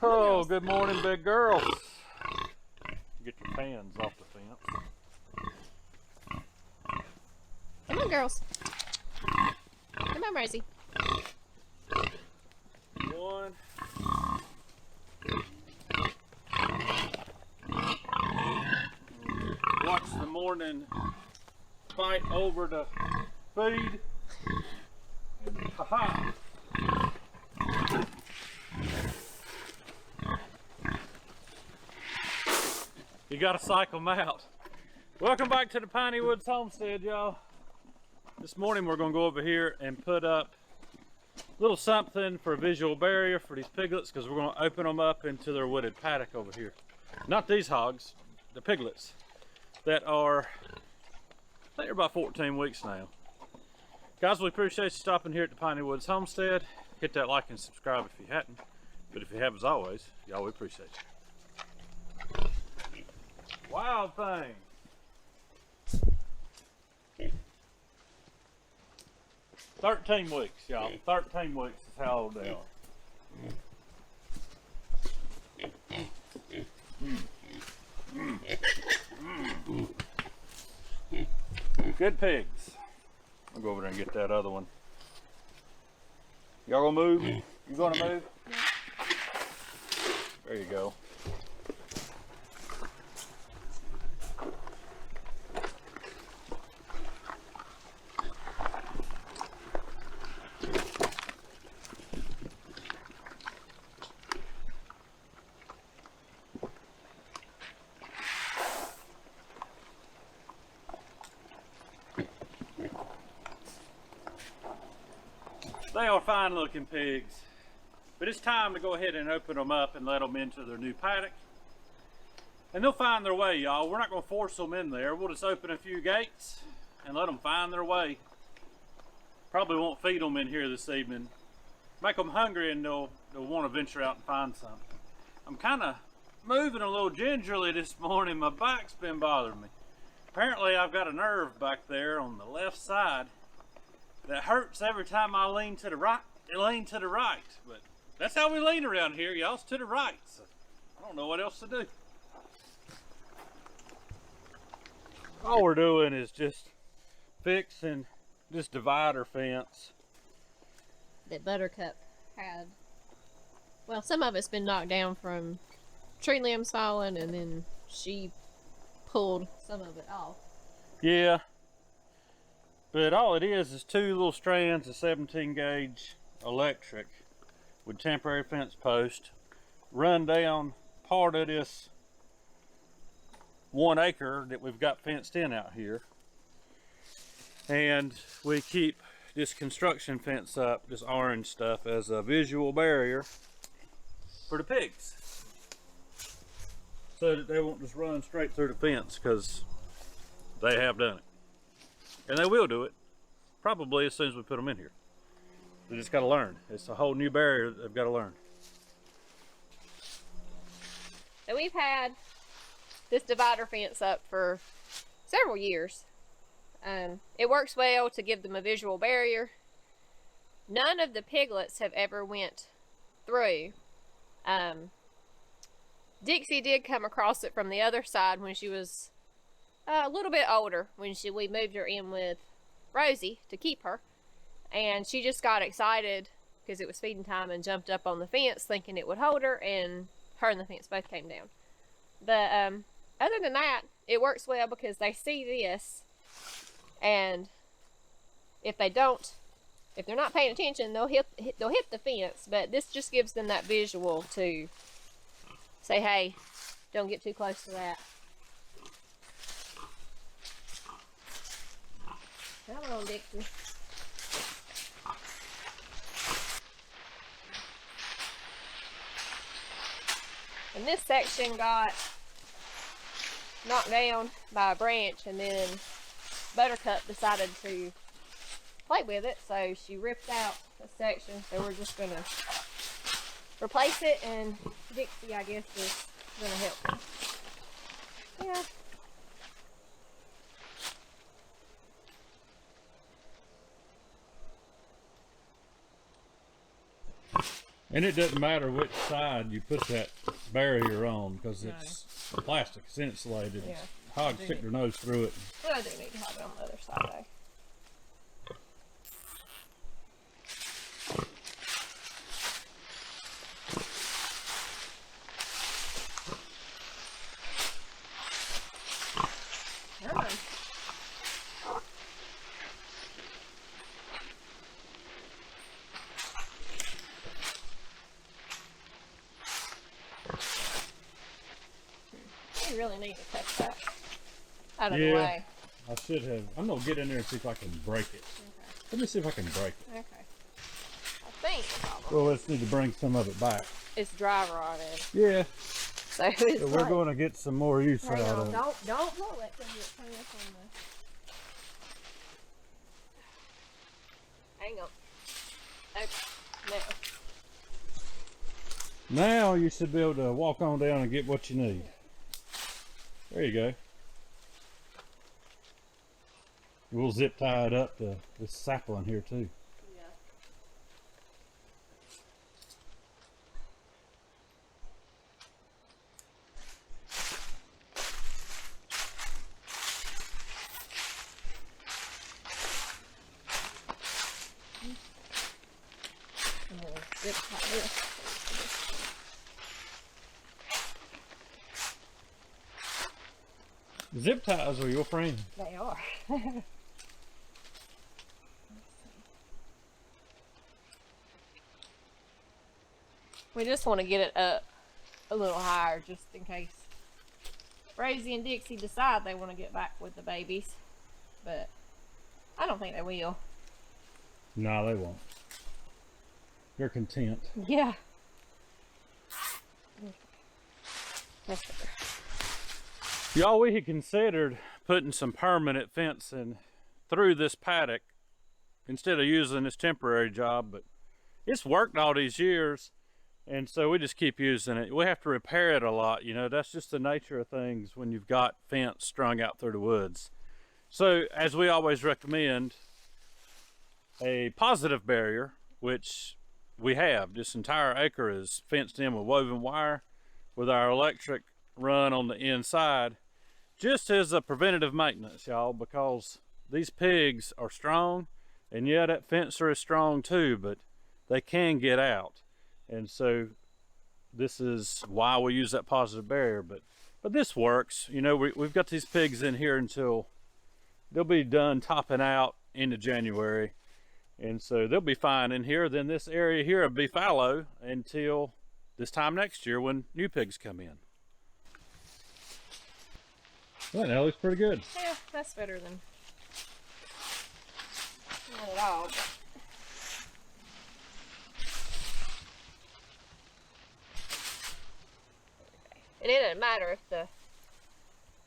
Oh, good morning, big girls. Get your fans off the fence. Come on, girls. Come on, Rosie. One. Watch the morning fight over the feed. And ha-ha. You gotta cycle them out. Welcome back to the Piney Woods Homestead, y'all. This morning we're gonna go over here and put up a little something for a visual barrier for these piglets, because we're gonna open them up into their wooded paddock over here. Not these hogs, the piglets that are, I think they're about 14 weeks now. Guys, we appreciate you stopping here at the Piney Woods Homestead. Hit that like and subscribe if you hadn't. But if you have, as always, y'all, we appreciate you. Wild thing. "13 weeks, y'all. 13 weeks is how old they are. Good pigs. I'll go over there and get that other one. Y'all gonna move? You gonna move? There you go. They are fine looking pigs, but it's time to go ahead and open them up and let them into their new paddock. And they'll find their way, y'all. We're not going to force them in there. We'll just open a few gates and let them find their way. Probably won't feed them in here this evening. Make them hungry and they'll want to venture out and find something. I'm kind of moving a little gingerly this morning. My back's been bothering me. Apparently I've got a nerve back there on the left side that hurts every time I lean to the right. But that's how we lean around here, y'all. It's to the right. So I don't know what else to do. All we're doing is just fixing this divider fence That Buttercup had. Well, some of it's been knocked down from tree limbs falling, and then she pulled some of it off. Yeah. But all it is two little strands of 17 gauge electric with temporary fence post run down part of this 1 acre that we've got fenced in out here. And we keep this construction fence up, this orange stuff, as a visual barrier for the pigs, so that they won't just run straight through the fence, because they have done it. And they will do it, probably as soon as we put them in here. They just got to learn. It's a whole new barrier that they've got to learn. So we've had this divider fence up for several years. It works well to give them a visual barrier. None of the piglets have ever went through. Dixie did come across it from the other side when she was a little bit older, when we moved her in with Rosie to keep her, and she just got excited because it was feeding time and jumped up on the fence thinking it would hold her, and the fence both came down. But other than that, it works well because they see this, and if they're not paying attention, they'll hit the fence. But this just gives them that visual to say, hey, don't get too close to that. Come on, Dixie. And this section got knocked down by a branch, and then Buttercup decided to play with it, so she ripped out a section. So we're just gonna replace it, and Dixie, I guess, is gonna help me. Yeah. And it doesn't matter which side you put that barrier on because it's plastic, it's insulated. Yeah. Hogs stick their nose through it. Well, I do need to have it on the other side though. Come on. You really need to touch that out of the way. I should have. I'm gonna get in there and see if I can break it. Okay. Let me see if I can break it. Okay. I think the problem Well, let's need to bring some of it back. is dry rotted. Yeah. So it's So we're like, going to get some more use hang out on, of it. don't blow it because it's coming up on the. Hang on. Okay. Now. Now you should be able to walk on down and get what you need. There you go. We'll zip tie it up to this sapling here too. Yeah. And we'll zip tie this. Zip ties are your friend. They are. We just want to get it up a little higher just in case Rosie and Dixie decide they want to get back with the babies. But I don't think they will. No, they won't. They're content. Yeah. That's better. Y'all, we had considered putting some permanent fencing through this paddock instead of using this temporary job, but it's worked all these years, and so we just keep using it. We have to repair it a lot, you know. That's just the nature of things when you've got fence strung out through the woods. So, as we always recommend, a positive barrier, which we have. This entire acre is fenced in with woven wire with our electric run on the inside, just as a preventative maintenance, y'all, because these pigs are strong, and yeah, that fencer is strong too, but they can get out. And so this is why we use that positive barrier. But this works. You know, we've got these pigs in here until they'll be done topping out into January, and so they'll be fine in here. Then this area here will be fallow until this time next year when new pigs come in. Well, that looks pretty good. Yeah, that's better than not at all. But and it doesn't matter if the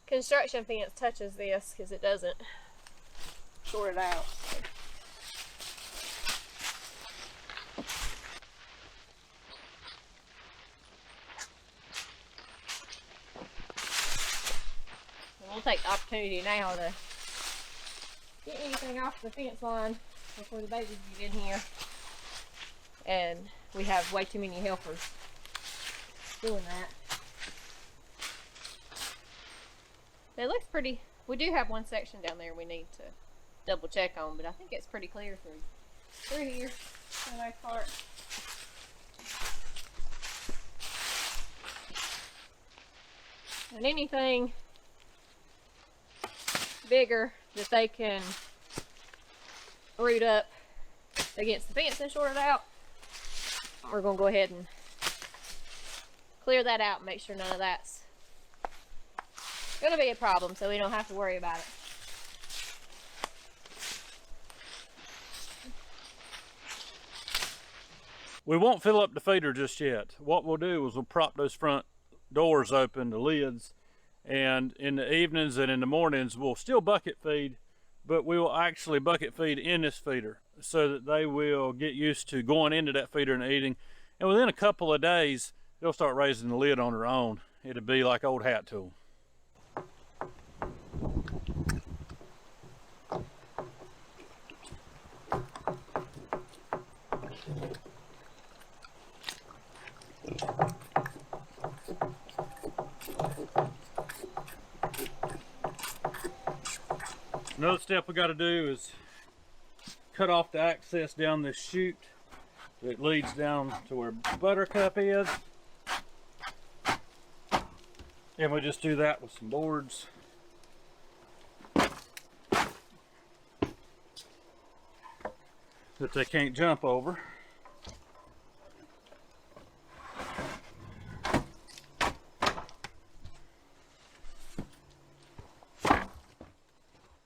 construction fence touches this because it doesn't short it out. So. We'll take the opportunity now to get anything off the fence line before the babies get in here. And we have way too many helpers doing that. It looks pretty. We do have one section down there we need to double check on, but I think it's pretty clear through here for the most part. And anything bigger that they can root up against the fence and short it out, we're going to go ahead and clear that out and make sure none of that's going to be a problem so we don't have to worry about it. We won't fill up the feeder just yet. What we'll do is we'll prop those front doors open, the lids, and in the evenings and in the mornings we'll still bucket feed, but we will actually bucket feed in this feeder so that they will get used to going into that feeder and eating, and within a couple of days they'll start raising the lid on their own. It'll be like old hat tool. Another step we got to do is cut off the access down this chute that leads down to where Buttercup is. And we just do that with some boards. That they can't jump over.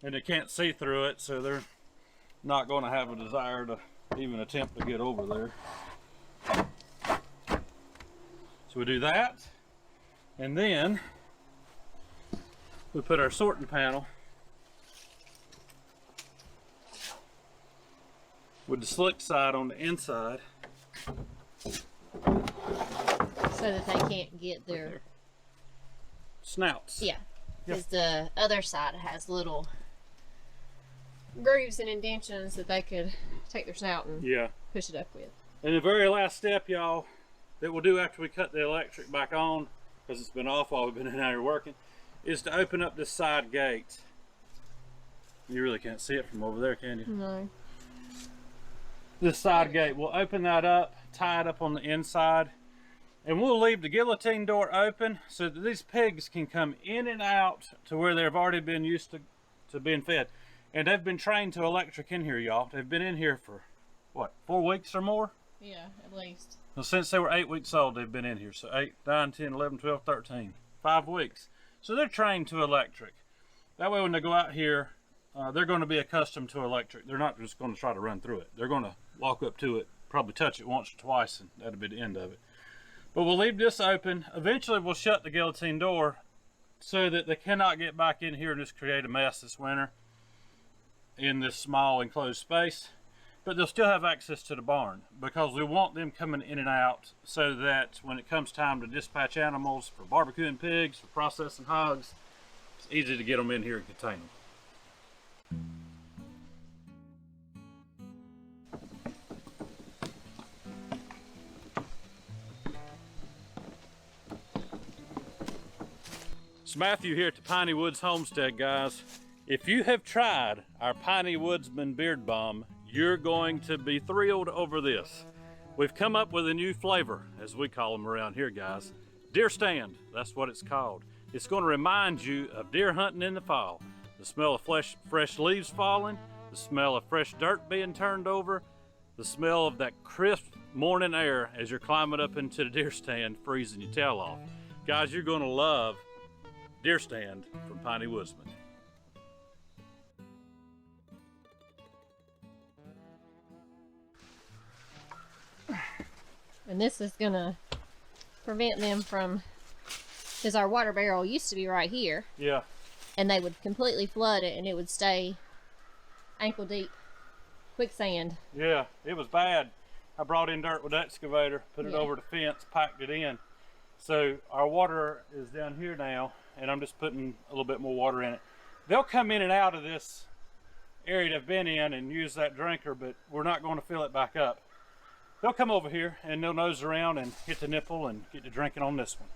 And they can't see through it, so they're not going to have a desire to even attempt to get over there. So we do that, and then we put our sorting panel with the slick side on the inside. So that they can't get their Snouts. yeah, because the other side has little grooves and indentions that they could take their snout and Yeah. push it up with. And the very last step, y'all, that we'll do after we cut the electric back on, because it's been off while we've been in here working, is to open up this side gate. You really can't see it from over there, can you? No. This side gate, we'll open that up, tie it up on the inside, and we'll leave the guillotine door open so that these pigs can come in and out to where they've already been used to being fed. And they've been trained to electric in here, y'all. They've been in here for, what, 4 weeks or more? Yeah, at least. Well, since they were 8 weeks old, they've been in here. So 8, 9, 10, 11, 12, 13. 5 weeks. So they're trained to electric. That way when they go out here, they're going to be accustomed to electric. They're not just going to try to run through it. They're going to walk up to it, probably touch it once or twice, and that'll be the end of it. But we'll leave this open. Eventually we'll shut the guillotine door so that they cannot get back in here and just create a mess this winter in this small enclosed space. But they'll still have access to the barn because we want them coming in and out so that when it comes time to dispatch animals for barbecuing pigs, for processing hogs, it's easy to get them in here and contain them. It's Matthew here at the Piney Woods Homestead, guys. If you have tried our Piney Woodsman Beard Balm, you're going to be thrilled over this. We've come up with a new flavor, as we call them around here, guys. Deer Stand, that's what it's called. It's going to remind you of deer hunting in the fall. The smell of fresh leaves falling, the smell of fresh dirt being turned over, the smell of that crisp morning air as you're climbing up into the deer stand, freezing your tail off. Guys, you're going to love Deer Stand from Piney Woodsman. And this is gonna prevent them from, because our water barrel used to be right here, Yeah. and they would completely flood it and it would stay ankle deep quicksand. Yeah, it was bad. I brought in dirt with the excavator, put it Yeah. over the fence, packed it in. So our water is down here now, and I'm just putting a little bit more water in it. They'll come in and out of this area they've been in and use that drinker, but we're not going to fill it back up. They'll come over here and they'll nose around and hit the nipple and get to drinking on this one.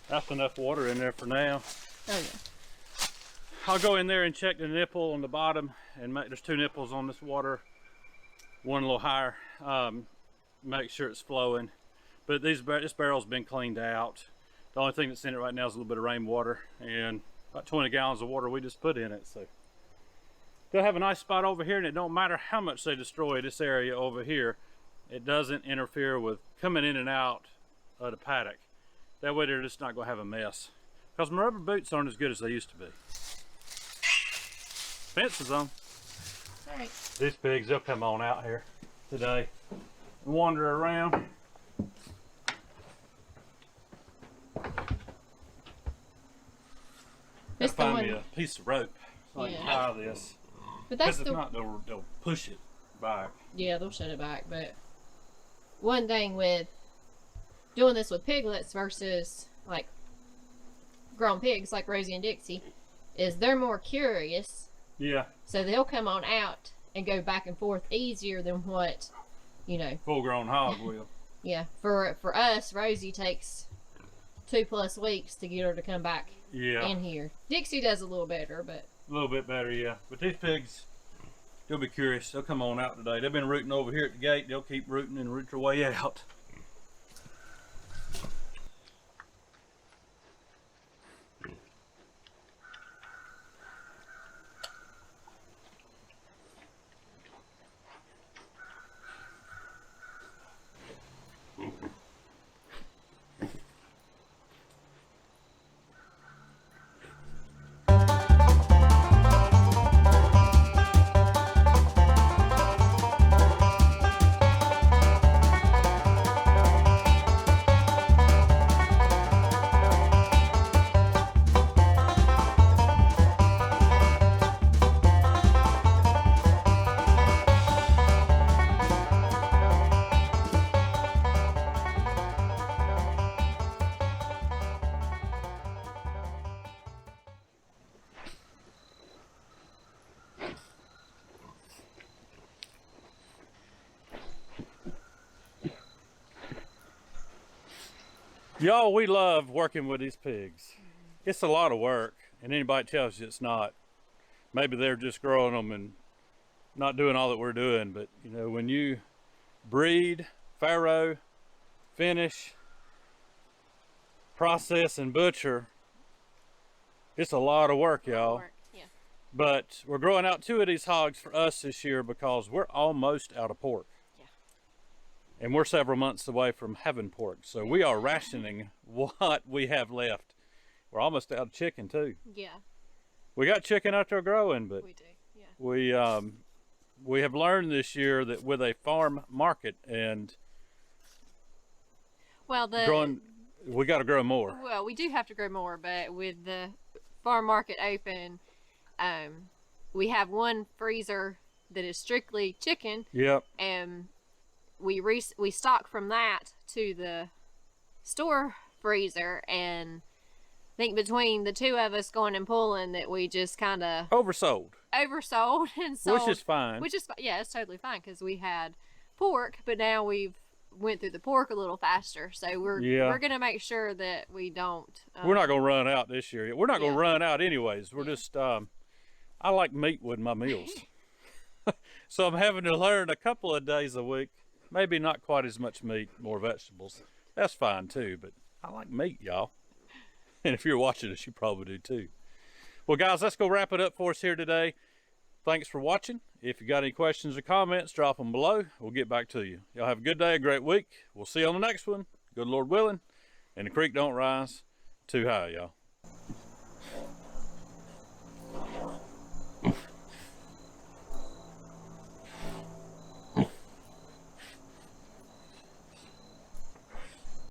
That's enough water in there for now. Oh yeah. I'll go in there and check the nipple on the bottom, and there's 2 nipples on this water, one a little higher. Make sure it's flowing. But this barrel's been cleaned out. The only thing that's in it right now is a little bit of rainwater and about 20 gallons of water we just put in it. So they'll have a nice spot over here, and it don't matter how much they destroy this area over here. It doesn't interfere with coming in and out of the paddock. That way they're just not going to have a mess. Because my rubber boots aren't as good as they used to be. Fence is on. Alright. These pigs, they'll come on out here today and wander around. This the Find me one, a piece of rope so I can Yeah. tie this. but Because that's if the not, they'll push it back. yeah, they'll shut it back. But one thing with doing this with piglets versus like grown pigs like Rosie and Dixie is they're more curious, Yeah, so they'll come on out and go back and forth easier than what, you know. Full-grown hog will. Yeah, for us, Rosie takes 2+ weeks to get her to come back Yeah. in here. Dixie does a little better, but A little bit better, yeah. But these pigs, you'll be curious. They'll come on out today. They've been rooting over here at the gate. They'll keep rooting and root their way out. Y'all, we love working with these pigs. It's a lot of work, and anybody tells you it's not, maybe they're just growing them and not doing all that we're doing. But you know, when you breed, farrow, finish, process, and butcher, it's a lot of work, y'all. Yeah. But we're growing out 2 of these hogs for us this year because we're almost out of pork. And we're several months away from having pork. So we are rationing what we have left. We're almost out of chicken too. Yeah, We got chicken out there growing, but we do. Yeah. we have learned this year that with a farm market and Well, growing, we got to grow more. Well, we do have to grow more, but with the farm market open, we have one freezer that is strictly chicken, Yep. and we stock from that to the store freezer, and I think between the 2 of us going and pulling that we just kind of Oversold, oversold and sold, which is fine. yeah, it's totally fine because we had pork, but now we've went through the pork a little faster, so we're gonna make sure that we don't. We're not gonna run out this year. We're not gonna Yeah. run out anyways. We're just I like meat with my meals. So I'm having to learn a couple of days a week. Maybe not quite as much meat, more vegetables. That's fine too, but I like meat, y'all. And if you're watching us, you probably do too. Well, guys, let's go wrap it up for us here today. Thanks for watching. If you got any questions or comments, drop them below. We'll get back to you. Y'all have a good day, a great week. We'll see you on the next one. Good Lord willing. And the creek don't rise too high, y'all.